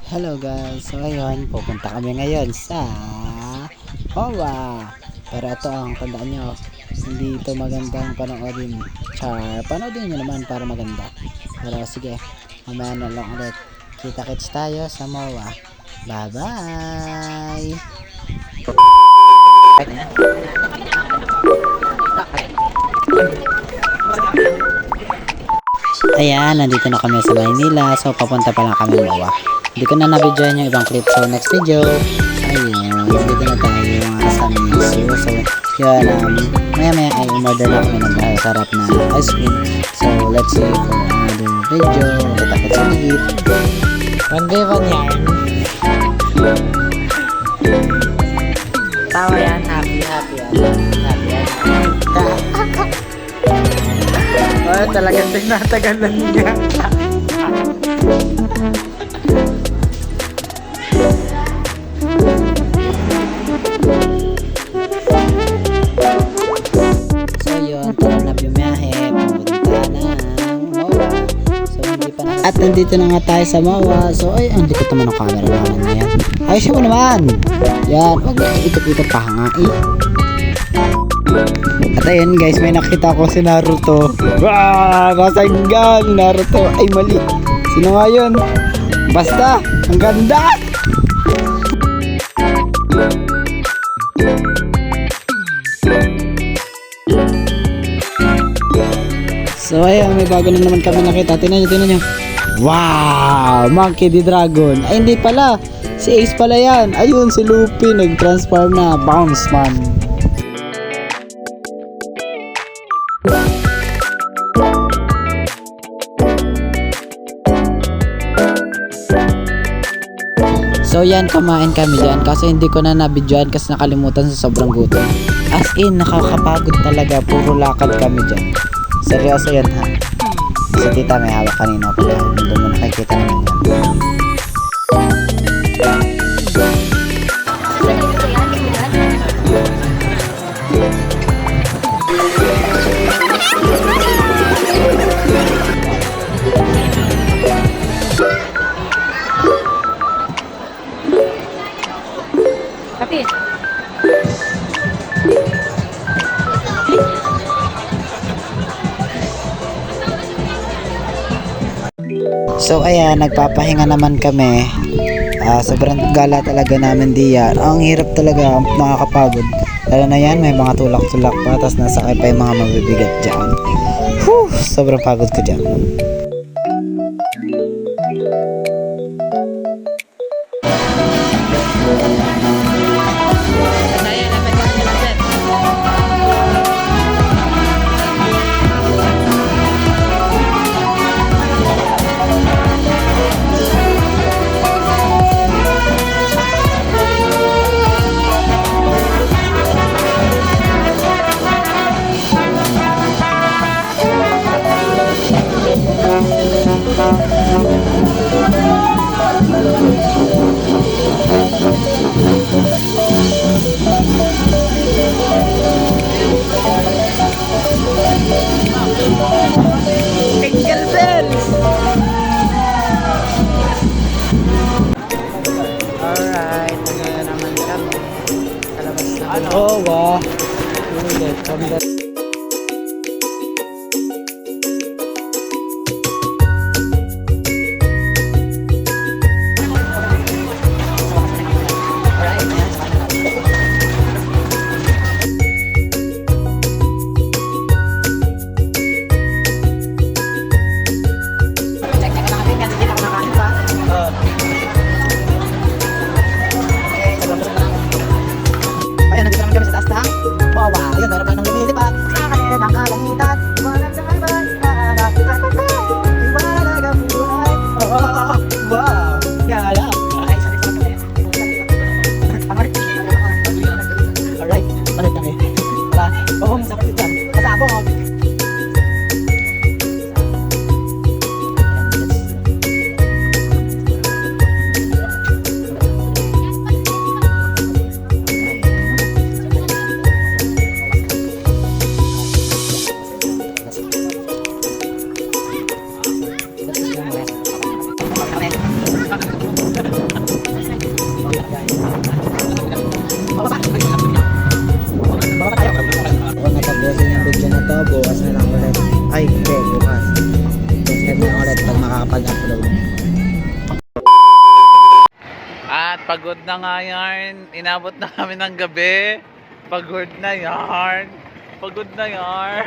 Hello guys, so ayun, pupunta kami ngayon sa Mawa. Pero ito ang tandaan nyo, hindi ito magandang panoodin. Panoodin nyo naman para maganda. Pero sige, mamaya na lang ulit. Kita-kits tayo sa Mawa. Bye bye. Ayan, nandito na kami sa Maynila. So papunta pa lang kami Mawa. Hindi ko na na-videoan yung ibang clip. So next video, ayun, dito na tayo sa Minisio. So yun, maya ay umorder na kami ng sarap na ice cream. So let's see for another video. Kita-kits ulit. One day, one yarn. Tawa yan, happy yan. Oh, talagang tinatagalan niya. So yun, tara na bumiyahe, pumunta ng Mawa. So hindi pa na. At nandito na nga tayo sa Mawa. So ay, ang likot naman ang camera naman niya. Ayos mo naman. Yan, huwag na ikot-ikot pa nga At ayun guys, may nakita ko si Naruto. Nasanggan Naruto. Ay mali. Sino nga yun? Basta, ang ganda. So ayun, may bago na naman kami nakita. Tingnan nyo. Wow! Monkey D. Dragon. Ay hindi pala. Si Ace pala yan. Ayun, si Luffy nag-transform na. Bounce man. So yan, kumain kami dyan. Kasi hindi ko na nabidyoan kasi nakalimutan sa sobrang gutom. As in, nakakapagod talaga. Puro lakad kami dyan. Seryoso yan ha. Si tita may hawak kanina ko. Doon mo nakikita naman yan. Kapit. So ayan, nagpapahinga naman kami. Sobrang gala talaga namin diyan. Ang hirap talaga, nakakapagod. Lalo na yan, may mga tulak-tulak pa. Tapos nasa pa yung mga mabibigat dyan. Sobrang pagod ko dyan. Tingle bells! Alright, nagaya naman kami sa labas na wow! Ulit, Ayun, nandito naman kami sa taas ng Mawa. Ayun, meron pa nang lumilipad. Kung natapusin yung video na to, bukas na lang ulit. Ay, hindi, bukas. Subscribe na ulit pag makakapag-upload. At pagod na nga yarn. Inabot na kami ng gabi. Pagod na yarn. Pagod na yarn.